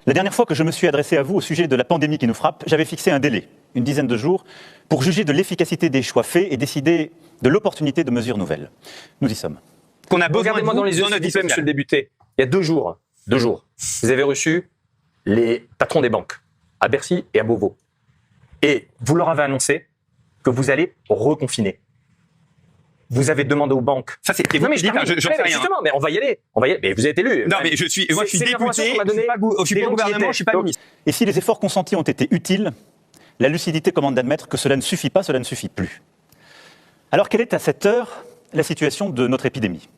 La dernière fois que je me suis adressé à vous au sujet de la pandémie qui nous frappe, j'avais fixé un délai, une dizaine de jours, pour juger de l'efficacité des choix faits et décider de l'opportunité de mesures nouvelles. Nous y sommes. Qu'on a besoin Regardez-moi dans les yeux, s'il vous plaît, monsieur le député. Il y a 2 jours, vous avez reçu les patrons des banques, à Bercy et à Beauvau. Et vous leur avez annoncé que vous allez reconfiner. Vous avez demandé aux banques. Ça, c'est vous qui dites, je sais rien. Justement, mais on va y aller. Mais vous êtes élu. Non, mais je suis député, je suis pas au gouvernement, je suis pas ministre. Et si les efforts consentis ont été utiles, la lucidité commande d'admettre que cela ne suffit pas, cela ne suffit plus. Alors quelle est à cette heure la situation de notre épidémie ?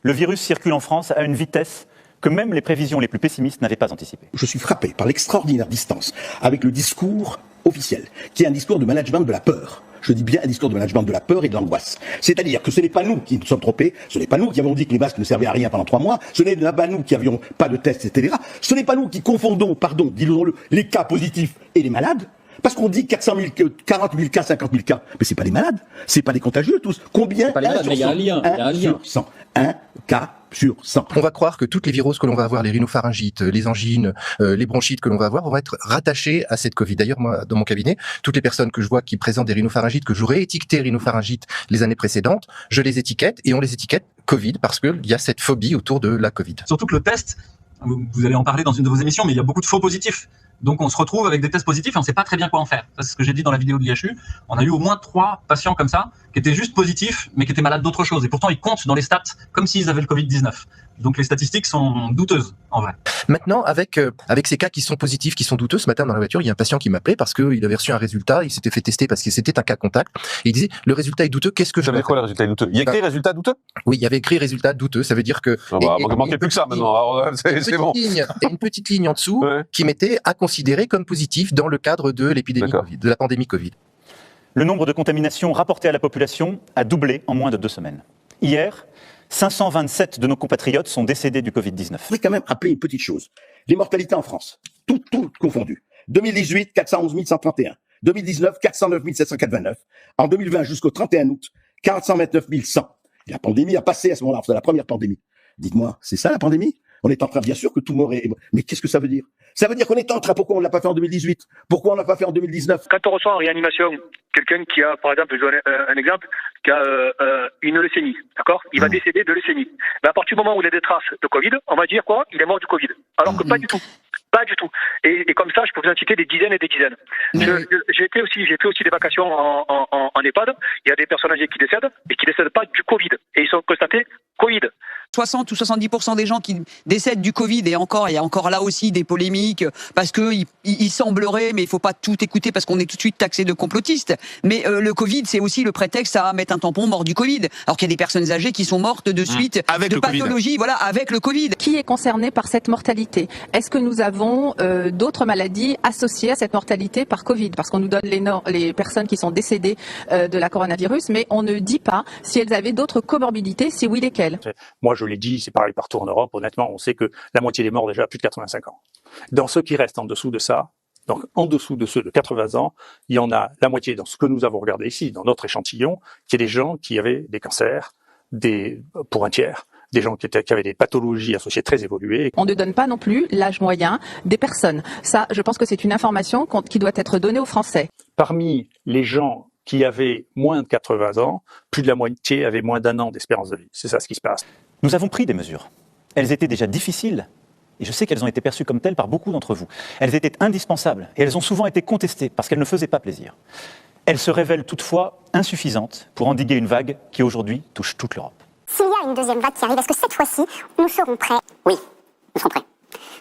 Le virus circule en France à une vitesse que même les prévisions les plus pessimistes n'avaient pas anticipée. Je suis frappé par l'extraordinaire distance avec le discours officiel, qui est un discours de management de la peur. Je dis bien un discours de management de la peur et de l'angoisse. C'est-à-dire que ce n'est pas nous qui nous sommes trompés, ce n'est pas nous qui avons dit que les masques ne servaient à rien pendant 3 mois, ce n'est pas nous qui avions pas de tests, etc. Ce n'est pas nous qui confondons, disons-le, les cas positifs et les malades. Parce qu'on dit 400 000, 40 000 cas, 50 000 cas. Mais c'est pas les malades. C'est pas les contagieux, tous. Combien? Pas les malades, mais il y a un lien. Il y a un lien. Sur 100. Un cas sur 100. On va croire que toutes les viroses que l'on va avoir, les rhinopharyngites, les angines, les bronchites que l'on va avoir, vont être rattachées à cette Covid. D'ailleurs, moi, dans mon cabinet, toutes les personnes que je vois qui présentent des rhinopharyngites, que j'aurais étiqueté rhinopharyngites les années précédentes, je les étiquette et on les étiquette Covid parce qu'il y a cette phobie autour de la Covid. Surtout que le test, vous allez en parler dans une de vos émissions, mais il y a beaucoup de faux positifs. Donc on se retrouve avec des tests positifs et on ne sait pas très bien quoi en faire. Ça, c'est ce que j'ai dit dans la vidéo de l'IHU. On a eu au moins 3 patients comme ça, qui étaient juste positifs, mais qui étaient malades d'autre chose. Et pourtant, ils comptent dans les stats comme s'ils avaient le Covid-19. Donc les statistiques sont douteuses, en vrai. Maintenant, avec ces cas qui sont positifs, qui sont douteux, ce matin dans la voiture, il y a un patient qui m'appelait parce qu'il avait reçu un résultat, il s'était fait tester parce que c'était un cas contact, et il disait, le résultat est douteux, qu'est-ce que je Ça veut dois dire quoi le résultat est douteux? Il y a écrit résultat douteux? Oui, il y avait écrit résultat douteux, ça veut dire que... Il manquait plus que ça maintenant, alors c'est bon. Il y a une petite ligne en dessous qui mettait à considérer comme positif dans le cadre de l'épidémie Covid, de la pandémie Covid. Le nombre de contaminations rapportées à la population a doublé en moins de 2 semaines. Hier, 527 de nos compatriotes sont décédés du Covid-19. Je voudrais quand même rappeler une petite chose. Les mortalités en France, tout confondu. 2018, 411 131. 2019, 409 789. En 2020, jusqu'au 31 août, 429 100. Et la pandémie a passé à ce moment-là, c'est la première pandémie. Dites-moi, c'est ça la pandémie? On est en train, bien sûr, que tout le monde est... Mais qu'est-ce que ça veut dire? Ça veut dire qu'on est en train, pourquoi on ne l'a pas fait en 2018? Pourquoi on ne l'a pas fait en 2019? Quand on reçoit en réanimation quelqu'un qui a, par exemple, je donne un exemple, qui a une leucémie, d'accord? Il va décéder de leucémie. Mais à partir du moment où il a des traces de Covid, on va dire quoi? Il est mort du Covid. Alors que pas du tout. Pas du tout. Et comme ça, je peux vous en citer des dizaines et des dizaines. J'ai fait aussi des vacations en EHPAD. Il y a des personnes âgées qui décèdent et qui décèdent pas du Covid. Et ils sont constatés Covid. 60 ou 70% des gens qui décèdent du Covid, et encore, il y a encore là aussi des polémiques, parce que il semblerait, mais il faut pas tout écouter parce qu'on est tout de suite taxé de complotiste. Mais le Covid, c'est aussi le prétexte à mettre un tampon mort du Covid. Alors qu'il y a des personnes âgées qui sont mortes de suite avec de le pathologie, voilà, avec le Covid. Qui est concerné par cette mortalité? Est-ce que nous avons d'autres maladies associées à cette mortalité par Covid? Parce qu'on nous donne les personnes qui sont décédées de la coronavirus, mais on ne dit pas si elles avaient d'autres comorbidités, si oui, lesquelles. Moi, je l'ai dit, c'est pareil partout en Europe. Honnêtement, on sait que la moitié des morts déjà à plus de 85 ans. Dans ceux qui restent en dessous de ça, donc en dessous de ceux de 80 ans, il y en a la moitié dans ce que nous avons regardé ici, dans notre échantillon, qui est des gens qui avaient des cancers, pour un tiers, des gens qui avaient des pathologies associées très évoluées. On ne donne pas non plus l'âge moyen des personnes. Ça, je pense que c'est une information qui doit être donnée aux Français. Parmi les gens qui avaient moins de 80 ans, plus de la moitié avaient moins d'1 an d'espérance de vie. C'est ça ce qui se passe. Nous avons pris des mesures. Elles étaient déjà difficiles, et je sais qu'elles ont été perçues comme telles par beaucoup d'entre vous. Elles étaient indispensables, et elles ont souvent été contestées parce qu'elles ne faisaient pas plaisir. Elles se révèlent toutefois insuffisantes pour endiguer une vague qui aujourd'hui touche toute l'Europe. S'il y a une deuxième vague qui arrive, est-ce que cette fois-ci, nous serons prêts? Oui, nous serons prêts.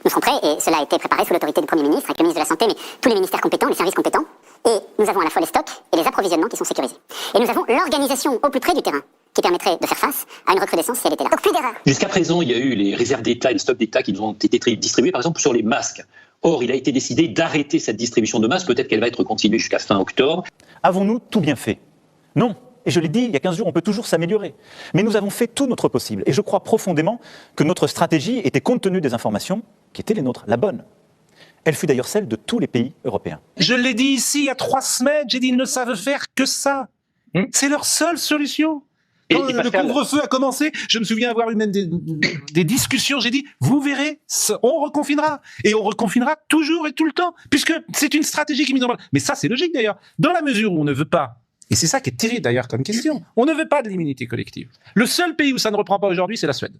Nous serons prêts, et cela a été préparé sous l'autorité du Premier ministre, avec le ministre de la Santé, mais tous les ministères compétents, les services compétents. Et nous avons à la fois les stocks et les approvisionnements qui sont sécurisés. Et nous avons l'organisation au plus près du terrain, qui permettrait de faire face à une recrudescence si elle était là. Donc plus d'erreurs. Jusqu'à présent, il y a eu les réserves d'État et les stocks d'État qui nous ont été distribués, par exemple, sur les masques. Or, il a été décidé d'arrêter cette distribution de masques. Peut-être qu'elle va être continuée jusqu'à fin octobre. Avons-nous tout bien fait? Non. Et je l'ai dit, il y a 15 jours, on peut toujours s'améliorer. Mais nous avons fait tout notre possible. Et je crois profondément que notre stratégie était, compte tenu des informations qui étaient les nôtres, la bonne. Elle fut d'ailleurs celle de tous les pays européens. Je l'ai dit ici il y a 3 semaines, j'ai dit ils ne savent faire que ça. C'est leur seule solution. Quand le couvre-feu a commencé, je me souviens avoir eu même des discussions. J'ai dit, vous verrez, on reconfinera. Et on reconfinera toujours et tout le temps, puisque c'est une stratégie qui est mise en place. Mais ça, c'est logique d'ailleurs. Dans la mesure où on ne veut pas, et c'est ça qui est terrible d'ailleurs comme question, on ne veut pas de l'immunité collective. Le seul pays où ça ne reprend pas aujourd'hui, c'est la Suède.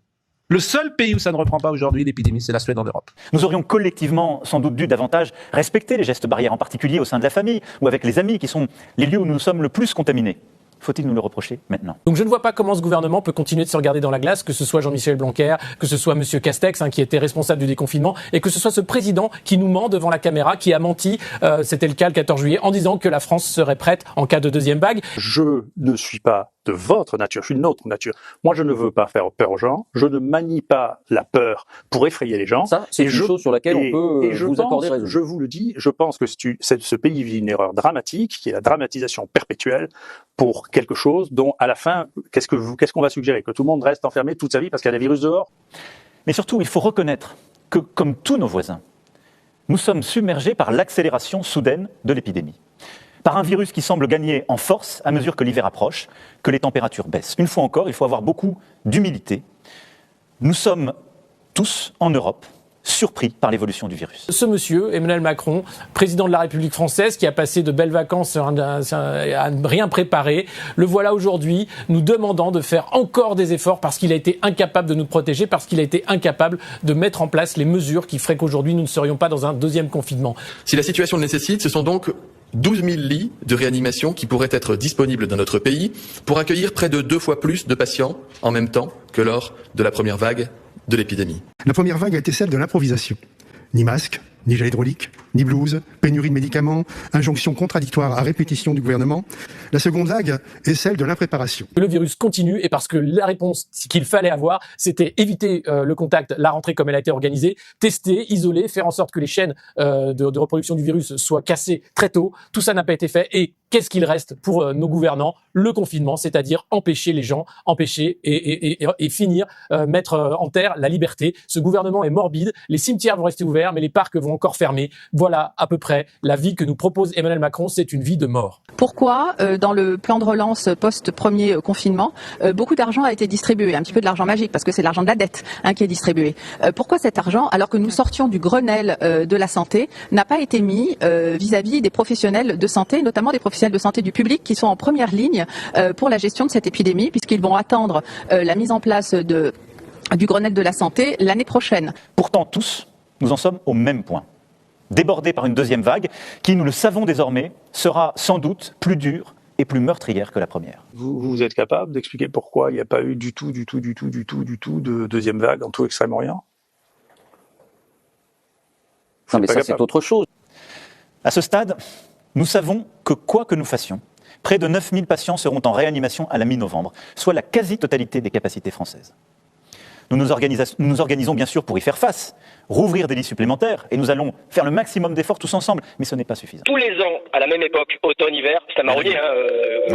Le seul pays où ça ne reprend pas aujourd'hui l'épidémie, c'est la Suède en Europe. Nous aurions collectivement sans doute dû davantage respecter les gestes barrières, en particulier au sein de la famille ou avec les amis, qui sont les lieux où nous sommes le plus contaminés. Faut-il nous le reprocher maintenant? Donc je ne vois pas comment ce gouvernement peut continuer de se regarder dans la glace, que ce soit Jean-Michel Blanquer, que ce soit M. Castex, qui était responsable du déconfinement, et que ce soit ce président qui nous ment devant la caméra, qui a menti, c'était le cas le 14 juillet, en disant que la France serait prête en cas de deuxième vague. Je ne suis pas de votre nature, je suis de notre nature. Moi, je ne veux pas faire peur aux gens, je ne manie pas la peur pour effrayer les gens. Ça, c'est une chose sur laquelle on peut vous accorder raison. Je vous le dis, je pense que ce pays vit une erreur dramatique, qui est la dramatisation perpétuelle pour quelque chose dont, à la fin, qu'est-ce qu'on va suggérer? Que tout le monde reste enfermé toute sa vie parce qu'il y a des virus dehors? Mais surtout, il faut reconnaître que, comme tous nos voisins, nous sommes submergés par l'accélération soudaine de l'épidémie. Par un virus qui semble gagner en force à mesure que l'hiver approche, que les températures baissent. Une fois encore, il faut avoir beaucoup d'humilité. Nous sommes tous, en Europe, surpris par l'évolution du virus. Ce monsieur, Emmanuel Macron, président de la République française, qui a passé de belles vacances à ne rien préparer, le voilà aujourd'hui nous demandant de faire encore des efforts parce qu'il a été incapable de nous protéger, parce qu'il a été incapable de mettre en place les mesures qui feraient qu'aujourd'hui nous ne serions pas dans un deuxième confinement. Si la situation le nécessite, ce sont donc 12 000 lits de réanimation qui pourraient être disponibles dans notre pays pour accueillir près de 2 fois plus de patients en même temps que lors de la première vague de l'épidémie. La première vague a été celle de l'improvisation. Ni masque, ni gel hydraulique, ni blouse, pénurie de médicaments, injonctions contradictoires à répétition du gouvernement. La seconde vague est celle de l'impréparation. Le virus continue et parce que la réponse qu'il fallait avoir, c'était éviter le contact, la rentrée comme elle a été organisée, tester, isoler, faire en sorte que les chaînes de reproduction du virus soient cassées très tôt. Tout ça n'a pas été fait et qu'est-ce qu'il reste pour nos gouvernants? Le confinement, c'est-à-dire empêcher les gens, empêcher et finir, mettre en terre la liberté. Ce gouvernement est morbide, les cimetières vont rester ouverts, mais les parcs vont encore fermer. Voilà à peu près la vie que nous propose Emmanuel Macron, c'est une vie de mort. Pourquoi, dans le plan de relance post-premier confinement, beaucoup d'argent a été distribué, un petit peu de l'argent magique, parce que c'est l'argent de la dette qui est distribué. Pourquoi cet argent, alors que nous sortions du Grenelle de la santé, n'a pas été mis vis-à-vis des professionnels de santé, notamment des professionnels de santé du public qui sont en première ligne pour la gestion de cette épidémie, puisqu'ils vont attendre la mise en place du Grenelle de la santé l'année prochaine. Pourtant, tous, nous en sommes au même point. Débordés par une deuxième vague qui, nous le savons désormais, sera sans doute plus dure et plus meurtrière que la première. Vous êtes capable d'expliquer pourquoi il n'y a pas eu du tout de deuxième vague en tout Extrême-Orient? Non, mais ça, c'est autre chose. À ce stade, nous savons que quoi que nous fassions, près de 9000 patients seront en réanimation à la mi-novembre, soit la quasi-totalité des capacités françaises. Nous nous organisons bien sûr pour y faire face, rouvrir des lits supplémentaires, et nous allons faire le maximum d'efforts tous ensemble, mais ce n'est pas suffisant. Tous les ans, à la même époque, automne-hiver, c'est un marronnier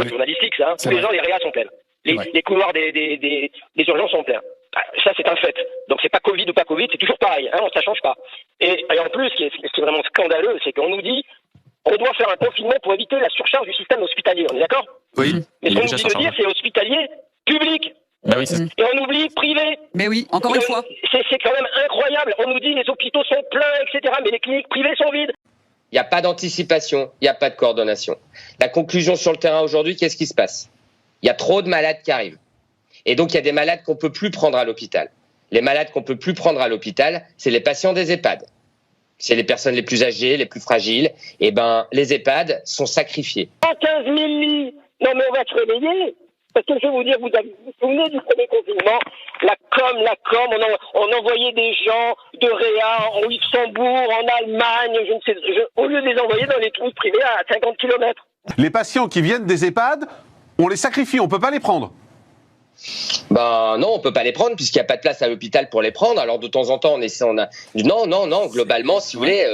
journalistique, ça. Tous les ans, les réas sont pleines. Les couloirs des urgences sont pleins. Ça, c'est un fait. Donc, c'est pas Covid ou pas Covid, c'est toujours pareil. Ça change pas. Et en plus, ce qui est vraiment scandaleux, c'est qu'on nous dit on doit faire un confinement pour éviter la surcharge du système hospitalier. On est d'accord? Oui. Mais ce qu'on nous dit de dire, c'est hospitalier public. Bah oui, et on oublie privé. Mais oui, encore une fois. C'est quand même incroyable. On nous dit les hôpitaux sont pleins, etc. Mais les cliniques privées sont vides. Il n'y a pas d'anticipation, il n'y a pas de coordination. La conclusion sur le terrain aujourd'hui, qu'est-ce qui se passe? Il y a trop de malades qui arrivent. Et donc, il y a des malades qu'on ne peut plus prendre à l'hôpital. Les malades qu'on ne peut plus prendre à l'hôpital, c'est les patients des EHPAD. C'est les personnes les plus âgées, les plus fragiles. Et les EHPAD sont sacrifiés. 15 000 lits. Non, mais on va se réveiller. Parce que je vais vous dire, vous vous souvenez du premier confinement, la com, on envoyait des gens de Réa en Luxembourg, en Allemagne, au lieu de les envoyer dans les trous privés à 50 km. Les patients qui viennent des EHPAD, on les sacrifie, on peut pas les prendre. Non, on peut pas les prendre puisqu'il n'y a pas de place à l'hôpital pour les prendre. Alors de temps en temps, Non, globalement, si vous voulez,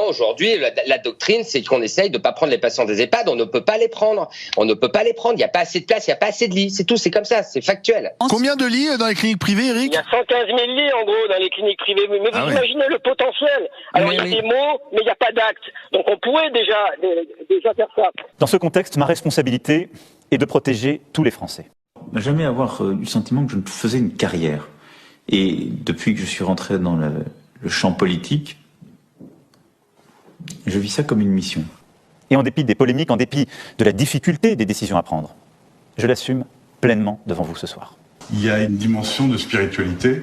aujourd'hui, la doctrine, c'est qu'on essaye de pas prendre les patients des EHPAD. On ne peut pas les prendre. Il n'y a pas assez de place, il n'y a pas assez de lits. C'est tout, c'est comme ça, c'est factuel. Combien de lits dans les cliniques privées, Eric? Il y a 115 000 lits, en gros, dans les cliniques privées. Mais vous imaginez le potentiel. Alors, il y a des mots, mais il n'y a pas d'actes. Donc, on pourrait déjà faire ça. Dans ce contexte, ma responsabilité est de protéger tous les Français. jamais avoir eu le sentiment que je faisais une carrière. Et depuis que je suis rentré dans le champ politique, je vis ça comme une mission. Et en dépit des polémiques, en dépit de la difficulté des décisions à prendre, je l'assume pleinement devant vous ce soir. Il y a une dimension de spiritualité.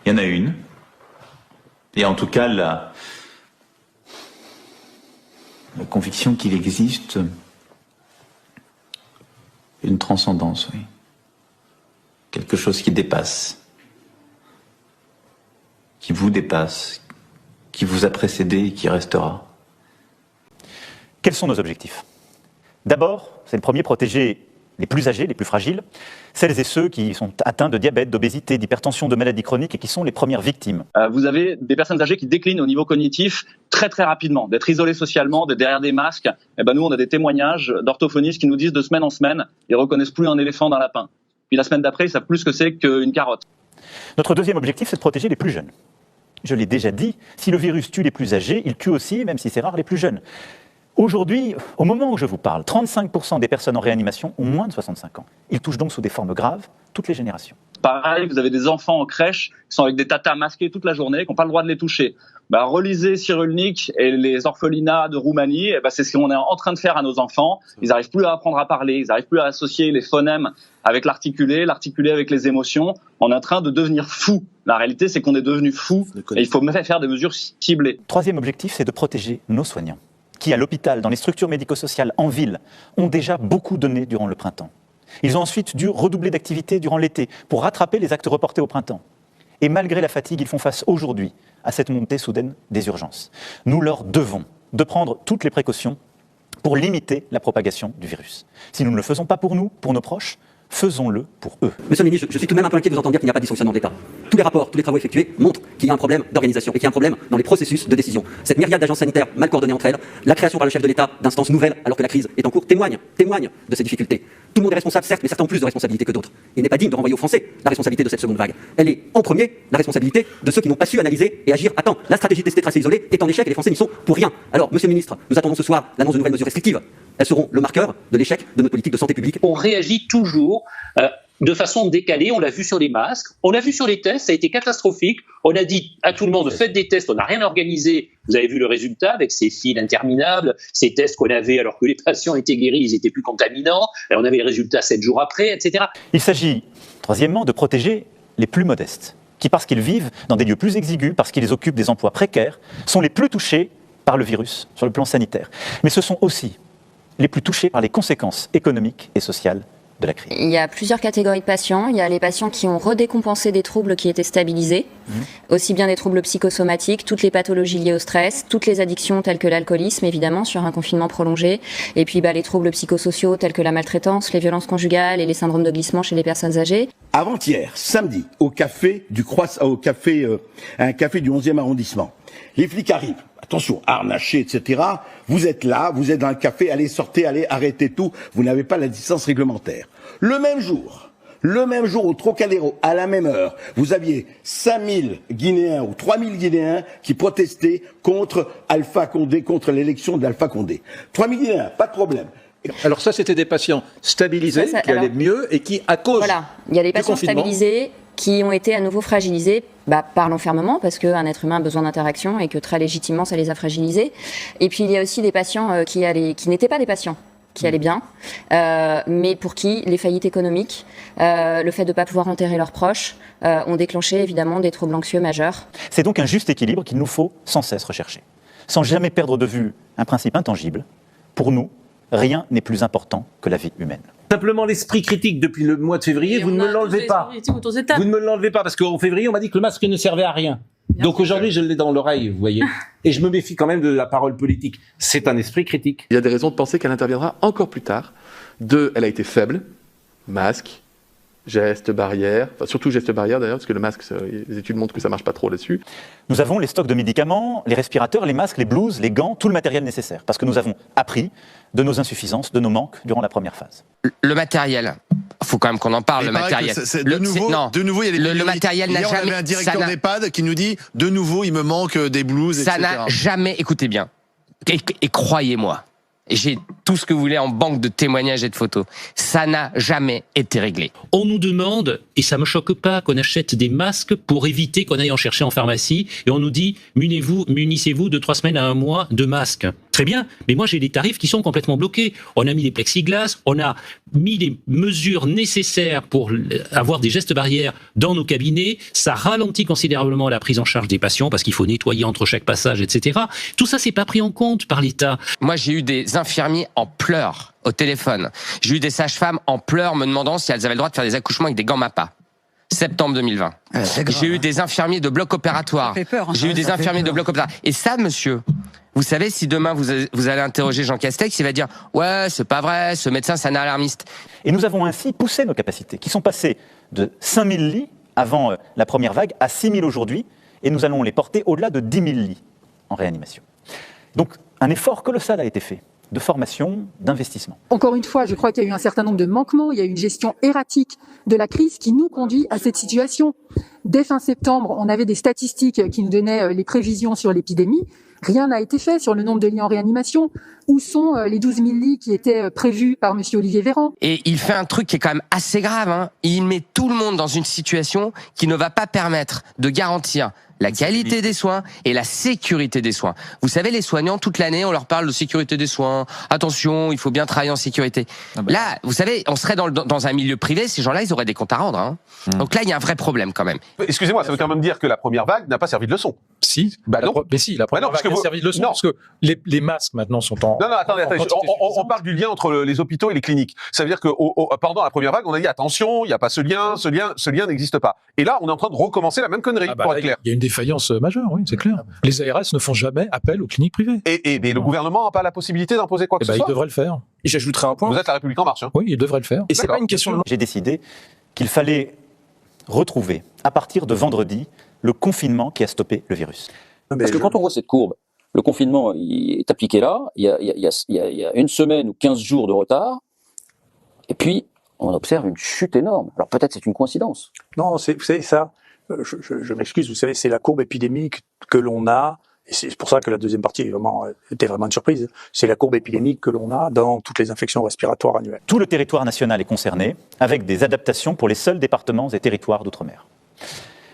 Il y en a une. Et en tout cas, la conviction qu'il existe une transcendance, oui. Quelque chose qui dépasse, qui vous dépasse, qui vous a précédé et qui restera. Quels sont nos objectifs? D'abord, c'est le premier, protéger les plus âgés, les plus fragiles, celles et ceux qui sont atteints de diabète, d'obésité, d'hypertension, de maladies chroniques et qui sont les premières victimes. Vous avez des personnes âgées qui déclinent au niveau cognitif très très rapidement, d'être isolées socialement, d'être derrière des masques. Et ben nous, on a des témoignages d'orthophonistes qui nous disent de semaine en semaine, ils reconnaissent plus un éléphant d'un lapin. Puis la semaine d'après, ils savent plus ce que c'est qu'une carotte. Notre deuxième objectif, c'est de protéger les plus jeunes. Je l'ai déjà dit, si le virus tue les plus âgés, il tue aussi, même si c'est rare, les plus jeunes. Aujourd'hui, au moment où je vous parle, 35% des personnes en réanimation ont moins de 65 ans. Ils touchent donc sous des formes graves toutes les générations. Pareil, vous avez des enfants en crèche qui sont avec des tatas masqués toute la journée, qui n'ont pas le droit de les toucher. Relisez Cyrulnik et les orphelinats de Roumanie, c'est ce qu'on est en train de faire à nos enfants. Ils n'arrivent plus à apprendre à parler, ils n'arrivent plus à associer les phonèmes avec l'articulé avec les émotions. On est en train de devenir fous. La réalité, c'est qu'on est devenu fous et il faut même faire des mesures ciblées. Troisième objectif, c'est de protéger nos soignants, qui, à l'hôpital, dans les structures médico-sociales, en ville, ont déjà beaucoup donné durant le printemps. Ils ont ensuite dû redoubler d'activité durant l'été pour rattraper les actes reportés au printemps. Et malgré la fatigue, ils font face aujourd'hui à cette montée soudaine des urgences. Nous leur devons de prendre toutes les précautions pour limiter la propagation du virus. Si nous ne le faisons pas pour nous, pour nos proches, faisons-le pour eux. Monsieur le ministre, je suis tout de même un peu inquiet de vous entendre dire qu'il n'y a pas de dysfonctionnement de l'État. Tous les rapports, tous les travaux effectués montrent qu'il y a un problème d'organisation et qu'il y a un problème dans les processus de décision. Cette myriade d'agences sanitaires mal coordonnées entre elles, la création par le chef de l'État d'instances nouvelles alors que la crise est en cours, témoigne de ces difficultés. Tout le monde est responsable, certes, mais certains ont plus de responsabilités que d'autres. Il n'est pas digne de renvoyer aux Français la responsabilité de cette seconde vague. Elle est en premier la responsabilité de ceux qui n'ont pas su analyser et agir à temps. La stratégie tester, tracer, isoler est en échec et les Français n'y sont pour rien. Alors, monsieur le ministre, nous attendons ce soir l'annonce de nouvelles mesures restrictives. Elles seront le marqueur de l'échec de notre politique de santé publique. On réagit toujours de façon décalée, on l'a vu sur les masques, on l'a vu sur les tests, ça a été catastrophique. On a dit à tout le monde, faites des tests, on n'a rien organisé. Vous avez vu le résultat avec ces files interminables, ces tests qu'on avait alors que les patients étaient guéris, ils étaient plus contaminants, et on avait les résultats 7 jours après, etc. Il s'agit, troisièmement, de protéger les plus modestes, qui, parce qu'ils vivent dans des lieux plus exigus, parce qu'ils occupent des emplois précaires, sont les plus touchés par le virus sur le plan sanitaire. Mais ce sont aussi les plus touchés par les conséquences économiques et sociales de la crise. Il y a plusieurs catégories de patients. Il y a les patients qui ont redécompensé des troubles qui étaient stabilisés, aussi bien des troubles psychosomatiques, toutes les pathologies liées au stress, toutes les addictions telles que l'alcoolisme, évidemment, sur un confinement prolongé, et puis les troubles psychosociaux tels que la maltraitance, les violences conjugales et les syndromes de glissement chez les personnes âgées. Avant-hier, samedi, un café du 11e arrondissement. Les flics arrivent, attention, harnachés, etc. Vous êtes là, vous êtes dans le café, allez, sortez, allez, arrêtez tout. Vous n'avez pas la distance réglementaire. Le même jour, au Trocadéro, à la même heure, vous aviez 5000 Guinéens ou 3000 Guinéens qui protestaient contre Alpha Condé, contre l'élection d'Alpha Condé. 3000 Guinéens, pas de problème. Alors ça, c'était des patients stabilisés, qui allaient mieux et qui, à cause il y a des patients confinement, stabilisés qui ont été à nouveau fragilisés par l'enfermement, parce qu'un être humain a besoin d'interaction et que très légitimement, ça les a fragilisés. Et puis, il y a aussi des patients qui n'étaient pas des patients, qui allaient bien, mais pour qui les faillites économiques, le fait de ne pas pouvoir enterrer leurs proches, ont déclenché évidemment des troubles anxieux majeurs. C'est donc un juste équilibre qu'il nous faut sans cesse rechercher, sans jamais perdre de vue un principe intangible. Pour nous, rien n'est plus important que la vie humaine. Simplement l'esprit critique depuis le mois de février, vous ne me l'enlevez pas. Vous ne me l'enlevez pas parce qu'en février, on m'a dit que le masque ne servait à rien. Donc aujourd'hui, je l'ai dans l'oreille, vous voyez. Et je me méfie quand même de la parole politique. C'est un esprit critique. Il y a des raisons de penser qu'elle interviendra encore plus tard. Elle a été faible, masque, gestes barrières, enfin surtout gestes barrières d'ailleurs, parce que le masque, les études montrent que ça marche pas trop là-dessus. Nous avons les stocks de médicaments, les respirateurs, les masques, les blouses, les gants, tout le matériel nécessaire, parce que nous avons appris de nos insuffisances, de nos manques durant la première phase. Le matériel, faut quand même qu'on en parle. Le matériel. De nouveau, il y a le matériel n'a jamais. On avait un directeur d'EHPAD qui nous dit de nouveau, il me manque des blouses. Ça n'a jamais. Écoutez bien, et croyez-moi. J'ai tout ce que vous voulez en banque de témoignages et de photos. Ça n'a jamais été réglé. On nous demande, et ça me choque pas, qu'on achète des masques pour éviter qu'on aille en chercher en pharmacie, et on nous dit munissez-vous de 3 semaines à 1 mois de masques. Très bien, mais moi j'ai des tarifs qui sont complètement bloqués. On a mis des plexiglas, on a mis les mesures nécessaires pour avoir des gestes barrières dans nos cabinets. Ça ralentit considérablement la prise en charge des patients parce qu'il faut nettoyer entre chaque passage, etc. Tout ça, c'est pas pris en compte par l'État. Moi, j'ai eu des infirmiers en pleurs au téléphone. J'ai eu des sages-femmes en pleurs me demandant si elles avaient le droit de faire des accouchements avec des gants MAPA. Septembre 2020. J'ai eu des infirmiers de bloc opératoire. J'ai eu des infirmiers de bloc opératoire. Et ça, monsieur, vous savez, si demain vous allez interroger Jean Castex, il va dire « Ouais, c'est pas vrai, ce médecin, c'est un alarmiste. » Et nous avons ainsi poussé nos capacités, qui sont passées de 5000 lits avant la première vague à 6000 aujourd'hui, et nous allons les porter au-delà de 10 000 lits en réanimation. Donc, un effort colossal a été fait, de formation, d'investissement. Encore une fois, je crois qu'il y a eu un certain nombre de manquements, il y a eu une gestion erratique de la crise qui nous conduit à cette situation. Dès fin septembre, on avait des statistiques qui nous donnaient les prévisions sur l'épidémie. Rien n'a été fait sur le nombre de lits en réanimation. Où sont les 12 000 lits qui étaient prévus par M. Olivier Véran? Et il fait un truc qui est quand même assez grave, hein. Il met tout le monde dans une situation qui ne va pas permettre de garantir la qualité des soins et la sécurité des soins. Vous savez, les soignants, toute l'année, on leur parle de sécurité des soins. Attention, il faut bien travailler en sécurité. Là, vous savez, on serait dans un milieu privé, ces gens-là, ils auraient des comptes à rendre. Hein. Donc là, il y a un vrai problème quand même. Excusez-moi, ça veut quand même dire que la première vague n'a pas servi de leçon. Si, non. Mais si, la première vague a servi de leçon, parce que les masques maintenant sont en... Non, attendez, on parle du lien entre les hôpitaux et les cliniques. Ça veut dire que pendant la première vague, on a dit attention, il n'y a pas ce lien n'existe pas. Et là, on est en train de recommencer la même connerie, pour être clair. Il y a une défaillance majeure, oui, c'est clair. Les ARS ne font jamais appel aux cliniques privées. Et le gouvernement n'a pas la possibilité d'imposer quoi que ce soit. Il devrait le faire. Et j'ajouterai un point. Vous êtes la République en marche. Hein. Oui, il devrait le faire. Et c'est pas une question de... J'ai décidé qu'il fallait retrouver, à partir de vendredi, le confinement qui a stoppé le virus. Parce que quand on voit cette courbe, le confinement il est appliqué là, il y a une semaine ou 15 jours de retard, et puis on observe une chute énorme. Alors peut-être c'est une coïncidence. Non, vous savez ça, je m'excuse, vous savez, c'est la courbe épidémique que l'on a, et c'est pour ça que la deuxième partie était vraiment une surprise, c'est la courbe épidémique que l'on a dans toutes les infections respiratoires annuelles. Tout le territoire national est concerné, avec des adaptations pour les seuls départements et territoires d'outre-mer.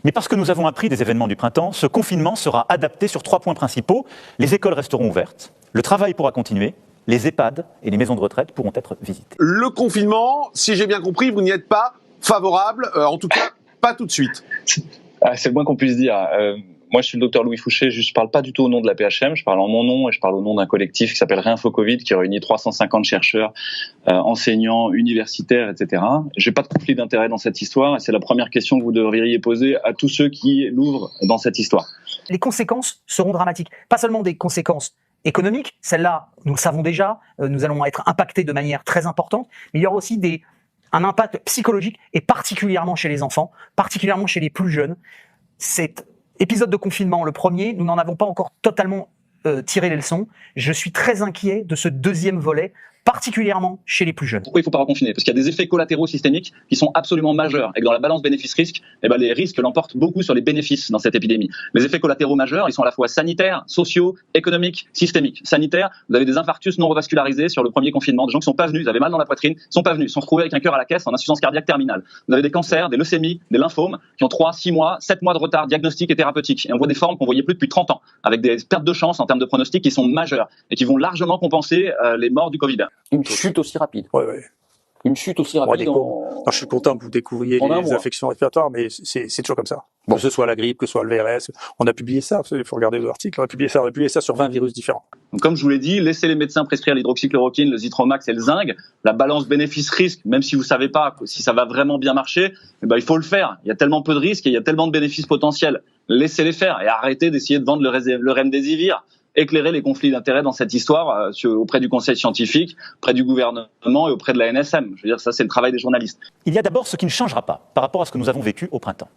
Mais parce que nous avons appris des événements du printemps, ce confinement sera adapté sur 3 points principaux. Les écoles resteront ouvertes, le travail pourra continuer, les EHPAD et les maisons de retraite pourront être visitées. Le confinement, si j'ai bien compris, vous n'y êtes pas favorable, en tout cas pas tout de suite. C'est le moins qu'on puisse dire. Moi, je suis le docteur Louis Fouché, je ne parle pas du tout au nom de la PHM, je parle en mon nom et je parle au nom d'un collectif qui s'appelle Réinfo Covid, qui réunit 350 chercheurs, enseignants, universitaires, etc. Je n'ai pas de conflit d'intérêt dans cette histoire et c'est la première question que vous devriez poser à tous ceux qui l'ouvrent dans cette histoire. Les conséquences seront dramatiques. Pas seulement des conséquences économiques, celles-là, nous le savons déjà, nous allons être impactés de manière très importante, mais il y aura aussi un impact psychologique et particulièrement chez les enfants, particulièrement chez les plus jeunes. Cet épisode de confinement, le premier, nous n'en avons pas encore totalement tiré les leçons. Je suis très inquiet de ce deuxième volet, particulièrement chez les plus jeunes. Pourquoi il ne faut pas reconfiner? Parce qu'il y a des effets collatéraux systémiques qui sont absolument majeurs et que dans la balance bénéfice-risque, les risques l'emportent beaucoup sur les bénéfices dans cette épidémie. Les effets collatéraux majeurs, ils sont à la fois sanitaires, sociaux, économiques, systémiques. Sanitaires, vous avez des infarctus non revascularisés sur le premier confinement, des gens qui sont pas venus, ils avaient mal dans la poitrine, sont pas venus, sont retrouvés avec un cœur à la caisse en insuffisance cardiaque terminale. Vous avez des cancers, des leucémies, des lymphomes qui ont 3, 6 mois, 7 mois de retard diagnostique et thérapeutique. Et on voit des formes qu'on voyait plus depuis 30 ans, avec des pertes de chance en termes de pronostic qui sont majeures et qui vont largement compenser les morts du Covid. Une chute aussi rapide. Oui. Une chute aussi rapide. Je suis content que vous découvriez les infections respiratoires, mais c'est toujours comme ça. Que ce soit la grippe, que ce soit le VRS. On a publié ça, il faut regarder les articles, on a publié ça sur 20 virus différents. Donc, comme je vous l'ai dit, laissez les médecins prescrire l'hydroxychloroquine, le Zithromax et le zinc. La balance bénéfice-risque, même si vous savez pas si ça va vraiment bien marcher, il faut le faire. Il y a tellement peu de risques et il y a tellement de bénéfices potentiels. Laissez-les faire et arrêtez d'essayer de vendre le remdesivir. Éclairer les conflits d'intérêts dans cette histoire auprès du conseil scientifique, auprès du gouvernement et auprès de la NSM. Je veux dire, ça c'est le travail des journalistes. Il y a d'abord ce qui ne changera pas par rapport à ce que nous avons vécu au printemps.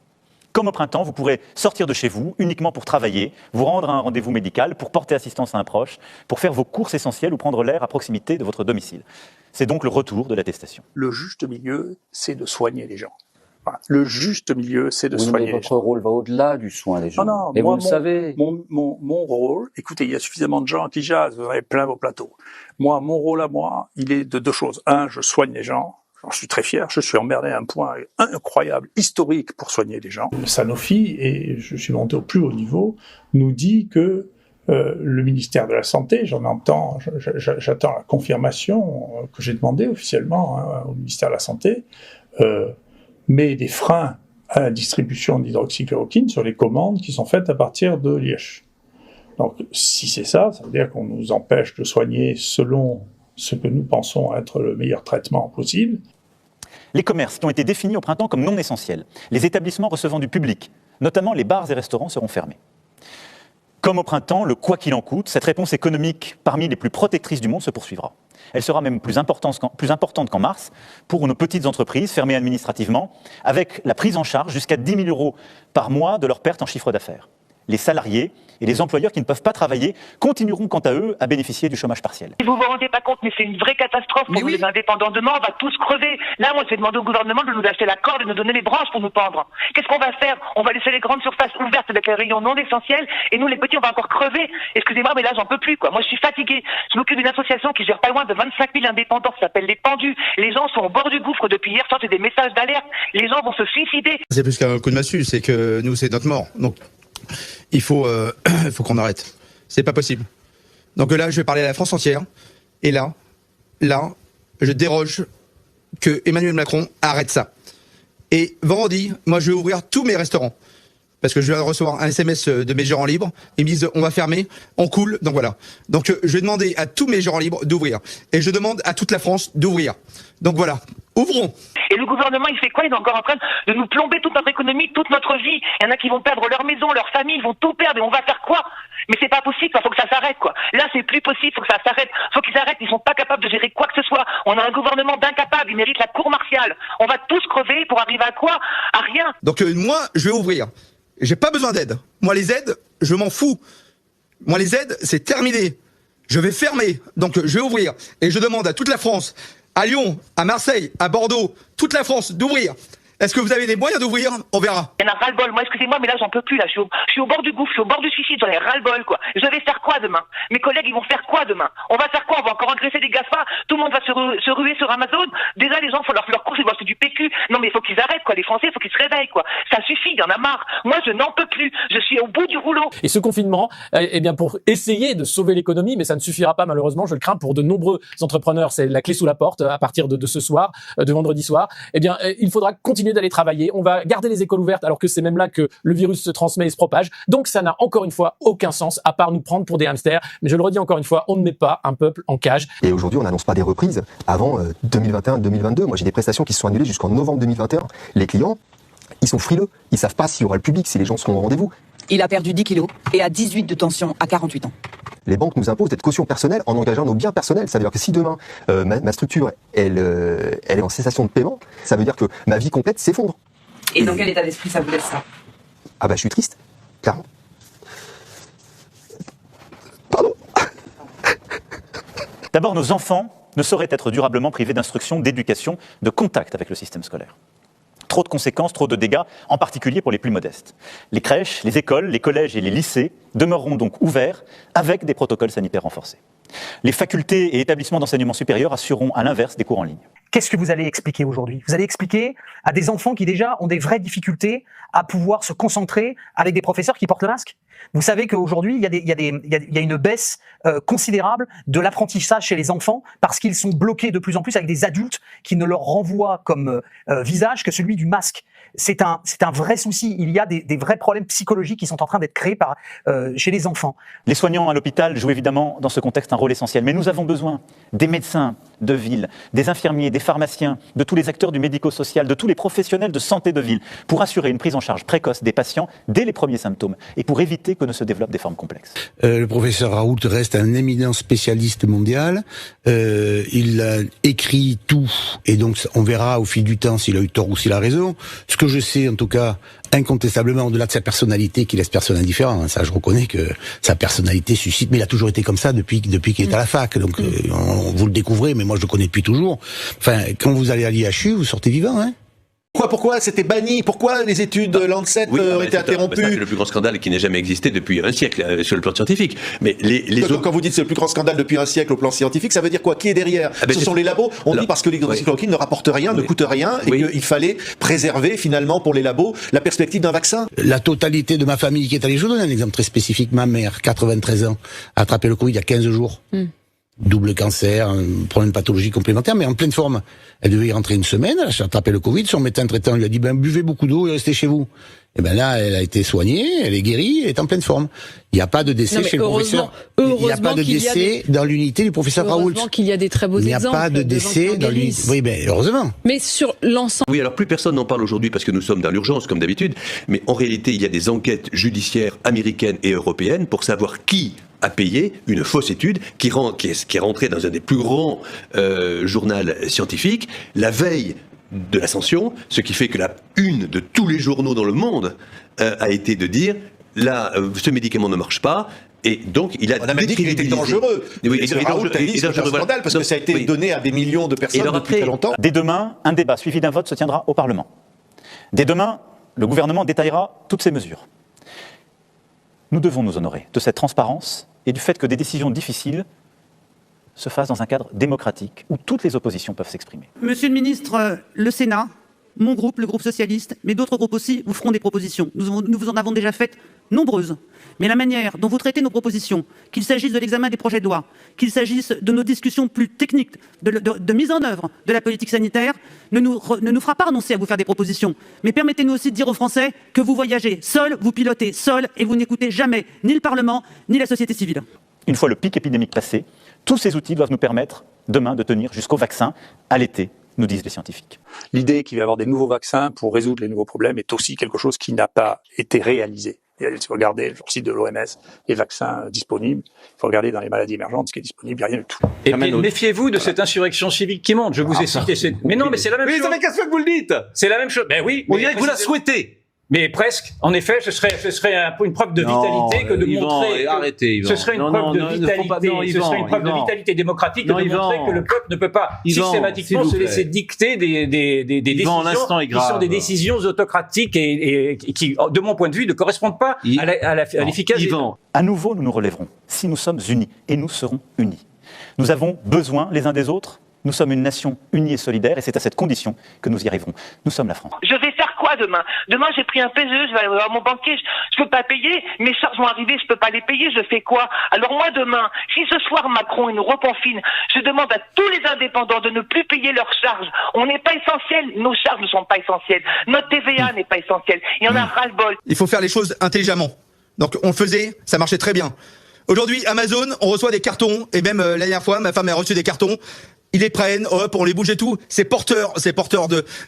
Comme au printemps, vous pourrez sortir de chez vous uniquement pour travailler, vous rendre à un rendez-vous médical, pour porter assistance à un proche, pour faire vos courses essentielles ou prendre l'air à proximité de votre domicile. C'est donc le retour de l'attestation. Le juste milieu, c'est de soigner les gens. Le juste milieu, c'est de oui, soigner. Mais votre rôle va au-delà du soin des gens. Non, et moi, vous le savez. Mon rôle, écoutez, il y a suffisamment de gens qui jasent, vous en avez plein vos plateaux. Moi, mon rôle à moi, il est de deux choses. Un, je soigne les gens. J'en suis très fier. Je suis emmerdé à un point incroyable, historique pour soigner les gens. Sanofi, et je suis monté au plus haut niveau, nous dit que le ministère de la Santé, j'attends la confirmation que j'ai demandée officiellement au ministère de la Santé, met des freins à la distribution d'hydroxychloroquine sur les commandes qui sont faites à partir de Liège. Donc, si c'est ça, ça veut dire qu'on nous empêche de soigner selon ce que nous pensons être le meilleur traitement possible. Les commerces qui ont été définis au printemps comme non essentiels, les établissements recevant du public, notamment les bars et restaurants, seront fermés. Comme au printemps, le quoi qu'il en coûte, cette réponse économique parmi les plus protectrices du monde se poursuivra. Elle sera même plus importante qu'en mars pour nos petites entreprises fermées administrativement, avec la prise en charge jusqu'à 10 000 € par mois de leur perte en chiffre d'affaires. Les salariés et les employeurs qui ne peuvent pas travailler continueront quant à eux à bénéficier du chômage partiel. Vous vous rendez pas compte, mais c'est une vraie catastrophe pour nous, les indépendants. Demain, on va tous crever. Là, on s'est demandé au gouvernement de nous acheter la corde et de nous donner les branches pour nous pendre. Qu'est-ce qu'on va faire? On va laisser les grandes surfaces ouvertes avec les rayons non essentiels et nous, les petits, on va encore crever. Excusez-moi, mais là, j'en peux plus, quoi. Moi, je suis fatigué. Je m'occupe d'une association qui gère pas loin de 25 000 indépendants, qui s'appelle Les Pendus. Les gens sont au bord du gouffre depuis hier soir, c'est des messages d'alerte. Les gens vont se suicider. C'est plus qu'un coup de massue, c'est que nous, c'est notre mort. Donc, il faut qu'on arrête. C'est pas possible. Donc là, je vais parler à la France entière. Et là, je déroge que Emmanuel Macron arrête ça. Et vendredi, moi, je vais ouvrir tous mes restaurants. Parce que je viens de recevoir un SMS de mes gérants libres. Ils me disent, on va fermer, on coule, donc voilà. Donc je vais demander à tous mes gérants libres d'ouvrir. Et je demande à toute la France d'ouvrir. Donc voilà, ouvrons. Et le gouvernement, il fait quoi? Il est encore en train de nous plomber toute notre économie, toute notre vie. Il y en a qui vont perdre leur maison, leur famille, ils vont tout perdre et on va faire quoi? Mais c'est pas possible, il faut que ça s'arrête, quoi. Là, c'est plus possible, faut que ça s'arrête. Faut qu'ils arrêtent, ils sont pas capables de gérer quoi que ce soit. On a un gouvernement d'incapables, il mérite la cour martiale. On va tous crever pour arriver à quoi? À rien. Donc moi, je vais ouvrir. J'ai pas besoin d'aide. Moi, les aides, je m'en fous. Moi, les aides, c'est terminé. Je vais fermer, donc je vais ouvrir. Et je demande à toute la France, à Lyon, à Marseille, à Bordeaux, toute la France, d'ouvrir. Est-ce que vous avez les moyens d'ouvrir? On verra. Il y en a ras-le-bol. Moi, excusez-moi, mais là, j'en peux plus, là. Je suis au bord du gouffre, je suis au bord du suicide, j'en ai ras-le-bol, quoi. Je vais faire quoi demain? Mes collègues, ils vont faire quoi demain? On va faire quoi? On va encore engraisser des GAFA? Tout le monde va se ruer sur Amazon? Déjà, les gens font leur course, ils vont acheter du PQ. Non, mais il faut qu'ils arrêtent, quoi. Les Français, il faut qu'ils se réveillent, quoi. Ça suffit, il y en a marre. Moi, je n'en peux plus. Je suis au bout du rouleau. Et ce confinement, eh bien, pour essayer de sauver l'économie, mais ça ne suffira pas, malheureusement, je le crains pour de nombreux entrepreneurs. C'est la clé sous la porte à partir de ce soir, de vendredi soir. Eh bien, il faudra continuer d'aller travailler. On va garder les écoles ouvertes alors que c'est même là que le virus se transmet et se propage. Donc ça n'a encore une fois aucun sens à part nous prendre pour des hamsters. Mais je le redis encore une fois, on ne met pas un peuple en cage. Et aujourd'hui, on n'annonce pas des reprises avant 2021-2022. Moi, j'ai des prestations qui se sont annulées jusqu'en novembre 2021. Les clients, ils sont frileux. Ils savent pas s'il y aura le public, si les gens seront au rendez-vous. Il a perdu 10 kilos et a 18 de tension à 48 ans. Les banques nous imposent cette caution personnelle en engageant nos biens personnels. Ça veut dire que si demain, ma structure, elle est en cessation de paiement, ça veut dire que ma vie complète s'effondre. Et dans quel état d'esprit ça vous laisse ça? Ah bah je suis triste, clairement. D'abord, nos enfants ne sauraient être durablement privés d'instruction, d'éducation, de contact avec le système scolaire. Trop de conséquences, trop de dégâts, en particulier pour les plus modestes. Les crèches, les écoles, les collèges et les lycées demeureront donc ouverts avec des protocoles sanitaires renforcés. Les facultés et établissements d'enseignement supérieur assureront à l'inverse des cours en ligne. Qu'est-ce que vous allez expliquer aujourd'hui? Vous allez expliquer à des enfants qui déjà ont des vraies difficultés à pouvoir se concentrer avec des professeurs qui portent le masque? Vous savez qu'aujourd'hui, il y a une baisse considérable de l'apprentissage chez les enfants parce qu'ils sont bloqués de plus en plus avec des adultes qui ne leur renvoient comme visage que celui du masque. C'est un vrai souci. Il y a des vrais problèmes psychologiques qui sont en train d'être créés chez les enfants. Les soignants à l'hôpital jouent évidemment dans ce contexte un rôle essentiel, mais nous avons besoin des médecins de ville, des infirmiers, des pharmaciens, de tous les acteurs du médico-social, de tous les professionnels de santé de ville, pour assurer une prise en charge précoce des patients dès les premiers symptômes et pour éviter que ne se développent des formes complexes. Le professeur Raoult reste un éminent spécialiste mondial. Il a écrit tout, et donc on verra au fil du temps s'il a eu tort ou s'il a raison. Ce que je sais, en tout cas, incontestablement, au-delà de sa personnalité qui laisse personne indifférent, hein, ça je reconnais que sa personnalité suscite, mais il a toujours été comme ça depuis qu'il est à la fac, donc vous le découvrez, mais moi je le connais depuis toujours. Enfin, quand vous allez à l'IHU, vous sortez vivant, hein. Pourquoi c'était banni? Pourquoi les études Lancet ont été interrompues? C'est le plus grand scandale qui n'ait jamais existé depuis un siècle sur le plan scientifique. Mais Donc, quand vous dites c'est le plus grand scandale depuis un siècle au plan scientifique, ça veut dire quoi? Qui est derrière? Ce sont les labos. On dit parce que l'hydroxychloroquine ne rapporte rien, ne coûte rien, et qu'il fallait préserver finalement pour les labos la perspective d'un vaccin. La totalité de ma famille qui est allée, je vous donne un exemple très spécifique, ma mère, 93 ans, a attrapé le Covid il y a 15 jours. Double cancer, un problème de pathologie complémentaire, mais en pleine forme. Elle devait y rentrer une semaine, elle a attrapé le Covid, son médecin traitant lui a dit, buvez beaucoup d'eau et restez chez vous. Et là, elle a été soignée, elle est guérie, elle est en pleine forme. Il n'y a pas de décès chez le professeur. Il n'y a pas de décès dans l'unité du professeur Raoult. Heureusement qu'il y a des très beaux exemples. Il n'y a pas de décès dans l'unité. Oui, heureusement. Mais sur l'ensemble. Oui, alors plus personne n'en parle aujourd'hui parce que nous sommes dans l'urgence, comme d'habitude. Mais en réalité, il y a des enquêtes judiciaires américaines et européennes pour savoir qui a payé une fausse étude qui est rentrée dans un des plus grands journaux scientifiques la veille de l'ascension, ce qui fait que la une de tous les journaux dans le monde a été de dire là, ce médicament ne marche pas. Et donc, il a même dit qu'il était dangereux. Oui, et Raoult a dit que c'est un scandale parce que ça a été donné à des millions de personnes depuis très longtemps. Dès demain, un débat suivi d'un vote se tiendra au Parlement. Dès demain, le gouvernement détaillera toutes ces mesures. Nous devons nous honorer de cette transparence et du fait que des décisions difficiles se fassent dans un cadre démocratique où toutes les oppositions peuvent s'exprimer. Monsieur le ministre, le Sénat, mon groupe, le groupe socialiste, mais d'autres groupes aussi, vous feront des propositions. Nous vous en avons déjà faites nombreuses. Mais la manière dont vous traitez nos propositions, qu'il s'agisse de l'examen des projets de loi, qu'il s'agisse de nos discussions plus techniques, de mise en œuvre de la politique sanitaire, ne nous fera pas renoncer à vous faire des propositions. Mais permettez-nous aussi de dire aux Français que vous voyagez seul, vous pilotez seul, et vous n'écoutez jamais ni le Parlement, ni la société civile. Une fois le pic épidémique passé, tous ces outils doivent nous permettre, demain, de tenir jusqu'au vaccin, à l'été, nous disent les scientifiques. L'idée qu'il va y avoir des nouveaux vaccins pour résoudre les nouveaux problèmes est aussi quelque chose qui n'a pas été réalisé. Si vous regardez sur le site de l'OMS, les vaccins disponibles, il faut regarder dans les maladies émergentes ce qui est disponible, il n'y a rien du tout. Et puis, méfiez-vous de cette insurrection civique qui monte. Je vous ai cité cette... Mais non, mais c'est la même chose. Mais ça fait 15 fois que vous le dites. C'est la même chose. Ben oui. On dirait que vous la souhaitez. Mais presque. En effet, ce serait une preuve de vitalité que de montrer. Arrêtez, Yvan. Ce serait une preuve de vitalité. Ce serait une preuve de vitalité démocratique de montrer que le peuple ne peut pas systématiquement se laisser dicter des décisions qui sont des décisions autocratiques et qui, de mon point de vue, ne correspondent pas à l'efficacité. À nouveau, nous nous relèverons si nous sommes unis, et nous serons unis. Nous avons besoin les uns des autres. Nous sommes une nation unie et solidaire, et c'est à cette condition que nous y arriverons. Nous sommes la France. Je vais faire quoi demain? Demain, j'ai pris un PSE, je vais aller voir mon banquier, je peux pas payer, mes charges vont arriver, je peux pas les payer, je fais quoi? Alors moi, demain, si ce soir Macron nous reconfine, je demande à tous les indépendants de ne plus payer leurs charges. On n'est pas essentiel, nos charges ne sont pas essentielles, notre TVA n'est pas essentielle, il y en a ras-le-bol. Il faut faire les choses intelligemment. Donc on le faisait, ça marchait très bien. Aujourd'hui, Amazon, on reçoit des cartons, et même la dernière fois, ma femme a reçu des cartons. Ils les prennent, hop, on les bouge et tout. C'est porteur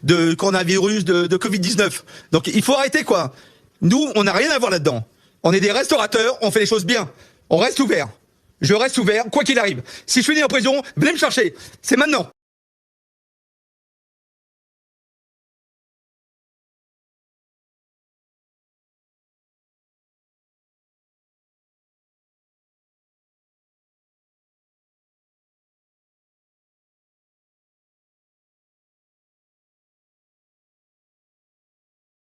de coronavirus, de Covid-19. Donc il faut arrêter, quoi. Nous, on n'a rien à voir là-dedans. On est des restaurateurs, on fait les choses bien. On reste ouvert. Je reste ouvert, quoi qu'il arrive. Si je finis en prison, venez me chercher. C'est maintenant.